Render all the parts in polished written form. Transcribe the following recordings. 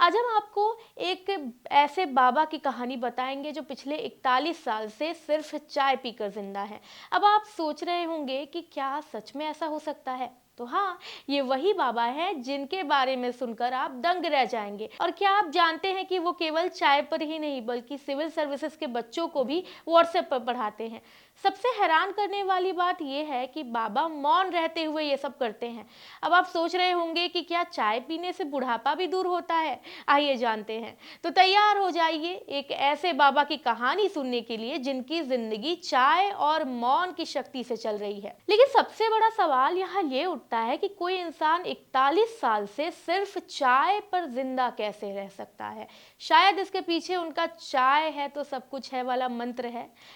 आज हम आपको एक ऐसे बाबा की कहानी बताएंगे जो पिछले 41 साल से सिर्फ चाय पीकर जिंदा है। अब आप सोच रहे होंगे कि क्या सच में ऐसा हो सकता है? तो हाँ, ये वही बाबा है जिनके बारे में सुनकर आप दंग रह जाएंगे। और क्या आप जानते हैं कि वो केवल चाय पर ही नहीं बल्कि सिविल सर्विसेज के बच्चों को भी व्हाट्सएप पर पढ़ाते हैं। सबसे हैरान करने वाली बात यह है कि बाबा मौन रहते हुए ये सब करते हैं। अब आप सोच रहे होंगे कि क्या चाय पीने से बुढ़ापा भी दूर होता है? आइए जानते हैं। तो तैयार हो जाइए एक ऐसे बाबा की कहानी सुनने के लिए जिनकी जिंदगी चाय और मौन की शक्ति से चल रही है। लेकिन सबसे बड़ा सवाल यहाँ ये उठता है कि कोई इंसान 41 साल से सिर्फ चाय पर जिंदा कैसे रह सकता है? शायद इसके पीछे उनका चाय है तो सब कुछ है वाला मंत्र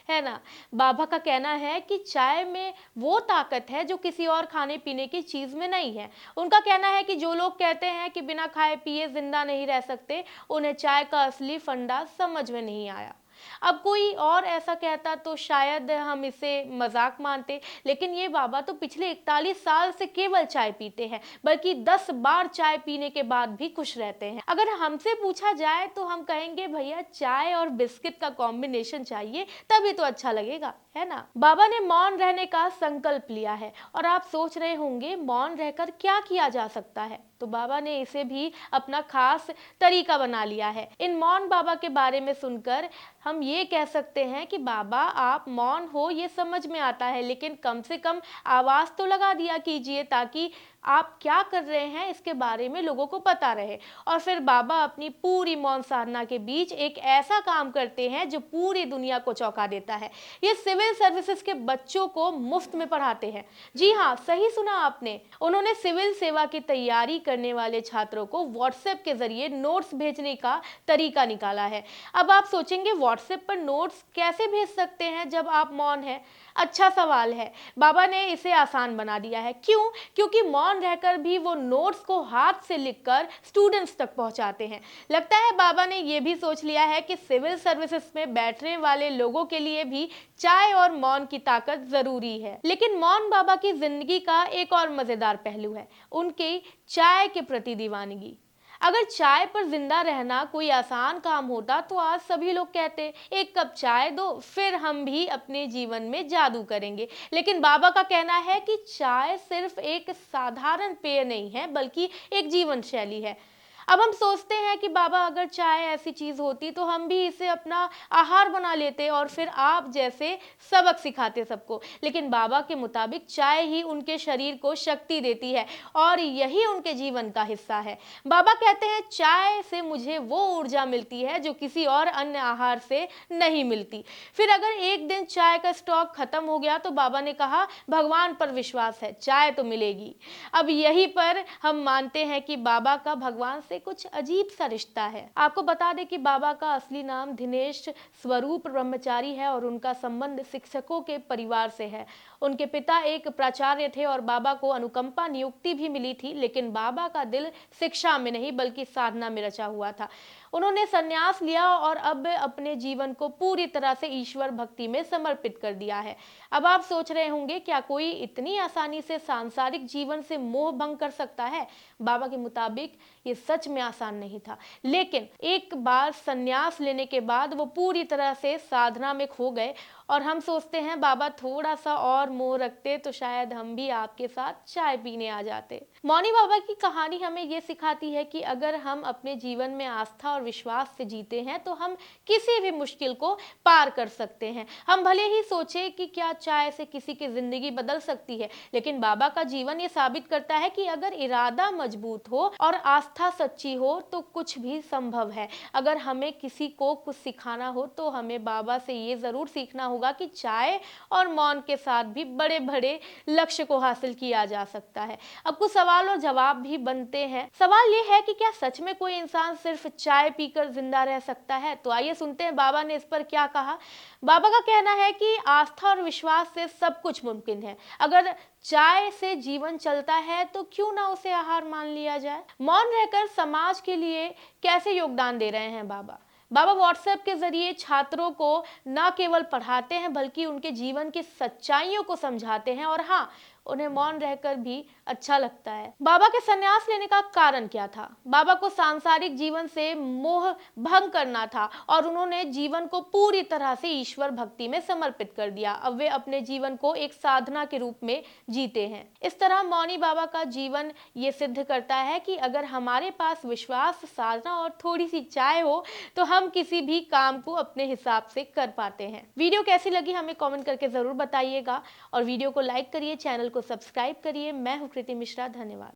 है ना। बाबा का कहना है कि चाय में वो ताकत है जो किसी और खाने पीने की चीज में नहीं है। उनका कहना है कि जो लोग कहते हैं कि बिना खाए पिए जिंदा नहीं रह सकते, उन्हें चाय का असली फंडा समझ में नहीं आया। अब कोई और ऐसा कहता तो शायद हम इसे मजाक मानते, लेकिन ये बाबा तो पिछले 41 साल से केवल चाय पीते हैं, बल्कि 10 बार चाय पीने के बाद भी खुश रहते हैं। अगर हमसे पूछा जाए तो हम कहेंगे भैया चाय और बिस्किट का कॉम्बिनेशन चाहिए तभी तो अच्छा लगेगा, है ना। बाबा ने मौन रहने का संकल्प लिया है और आप सोच रहे होंगे मौन रहकर क्या किया जा सकता है। तो बाबा ने इसे भी अपना खास तरीका बना लिया है। इन मौन बाबा के बारे में सुनकर हम ये कह सकते हैं कि बाबा आप मौन हो ये समझ में आता है, लेकिन कम से कम आवाज तो लगा दिया कीजिए ताकि आप क्या कर रहे हैं इसके बारे में लोगों को पता रहे। और फिर बाबा अपनी पूरी मौन साधना के बीच एक ऐसा काम करते हैं जो पूरी दुनिया को चौंका देता है। ये सिविल सर्विसेज के बच्चों को मुफ्त में पढ़ाते हैं। जी हाँ, सही सुना आपने। उन्होंने सिविल सेवा की तैयारी करने वाले छात्रों को व्हाट्सएप के जरिए नोट्स भेजने का तरीका निकाला है। अब आप सोचेंगे व्हाट्सएप पर नोट्स कैसे भेज सकते हैं जब आप मौन हैं? अच्छा सवाल है। बाबा ने इसे आसान बना दिया है। क्यों? क्योंकि मौन रहकर भी वो नोट्स को हाथ से लिखकर स्टूडेंट्स तक पहुंचाते हैं। लगता है बाबा ने ये भी सोच लिया है कि सिविल सर्विसेज में बैठने वाले लोगों के लिए भी चाय और मौन की ताकत जरूरी है। लेकिन मौन बाबा की जिंदगी का एक और मजेदार पहलू है, उनकी चाय के प्रति दीवानगी। अगर चाय पर जिंदा रहना कोई आसान काम होता तो आज सभी लोग कहते एक कप चाय दो, फिर हम भी अपने जीवन में जादू करेंगे। लेकिन बाबा का कहना है कि चाय सिर्फ एक साधारण पेय नहीं है बल्कि एक जीवन शैली है। अब हम सोचते हैं कि बाबा अगर चाय ऐसी चीज होती तो हम भी इसे अपना आहार बना लेते और फिर आप जैसे सबक सिखाते सबको। लेकिन बाबा के मुताबिक चाय ही उनके शरीर को शक्ति देती है और यही उनके जीवन का हिस्सा है। बाबा कहते हैं चाय से मुझे वो ऊर्जा मिलती है जो किसी और अन्य आहार से नहीं मिलती। फिर अगर एक दिन चाय का स्टॉक खत्म हो गया तो बाबा ने कहा भगवान पर विश्वास है, चाय तो मिलेगी। अब यहीं पर हम मानते हैं कि बाबा का भगवान से कुछ अजीब सा रिश्ता है। आपको बता दें कि बाबा का असली नाम दिनेश स्वरूप ब्रह्मचारी है और उनका संबंध शिक्षकों के परिवार से है। उनके पिता एक प्राचार्य थे और बाबा को अनुकंपा नियुक्ति भी मिली थी, लेकिन बाबा का दिल शिक्षा में नहीं बल्कि साधना में रचा हुआ था। उन्होंने संन्यास लिया और अब अपने जीवन को पूरी तरह से ईश्वर भक्ति में समर्पित कर दिया है। अब आप सोच रहे होंगे क्या कोई इतनी आसानी से सांसारिक जीवन से मोह भंग कर सकता है? बाबा के मुताबिक ये सच में आसान नहीं था, लेकिन एक बार संन्यास लेने के बाद वो पूरी तरह से साधना में खो गए। और हम सोचते हैं बाबा थोड़ा सा और मोह रखते तो शायद हम भी आपके साथ चाय पीने आ जाते। मौनी बाबा की कहानी हमें ये सिखाती है कि अगर हम अपने जीवन में आस्था और विश्वास से जीते हैं तो हम किसी भी मुश्किल को पार कर सकते हैं। हम भले ही सोचे कि क्या चाय से किसी की जिंदगी बदल सकती है, लेकिन बाबा का जीवन ये साबित करता है कि अगर इरादा मजबूत हो और आस्था सच्ची हो तो कुछ भी संभव है। अगर हमें किसी को कुछ सिखाना हो तो हमें बाबा से ये जरूर सीखना होगा कि चाय और मौन के साथ भी बड़े बड़े लक्ष्य को हासिल किया जा सकता है। अब कुछ सवाल और जवाब भी बनते हैं। सवाल ये है कि क्या सच में कोई इंसान सिर्फ चाय पीकर जिंदा रह सकता है? तो आइए सुनते हैं बाबा ने इस पर क्या कहा। बाबा का कहना है कि आस्था और विश्वास से सब कुछ मुमकिन है। अगर चाय से जीवन चलता है तो क्यों ना उसे आहार मान लिया जाए। मौन रहकर समाज के लिए कैसे योगदान दे रहे हैं बाबा? बाबा व्हाट्सएप के जरिए छात्रों को न केवल पढ़ाते हैं बल्कि उनके जीवन की सच्चाइयों को समझाते हैं और हाँ, उन्हें मौन रहकर भी अच्छा लगता है। बाबा के संन्यास लेने का कारण क्या था? बाबा को सांसारिक जीवन से मोह भंग करना था और उन्होंने जीवन को पूरी तरह से ईश्वर भक्ति में समर्पित कर दिया। अब वे अपने जीवन को एक साधना के रूप में जीते हैं। इस तरह मौनी बाबा का जीवन ये सिद्ध करता है कि अगर हमारे पास विश्वास, साधना और थोड़ी सी चाय हो तो हम किसी भी काम को अपने हिसाब से कर पाते हैं। वीडियो कैसी लगी हमें कमेंट करके जरूर बताइएगा और वीडियो को लाइक करिए, चैनल को सब्सक्राइब करिए। मैं हूं कृति मिश्रा, धन्यवाद।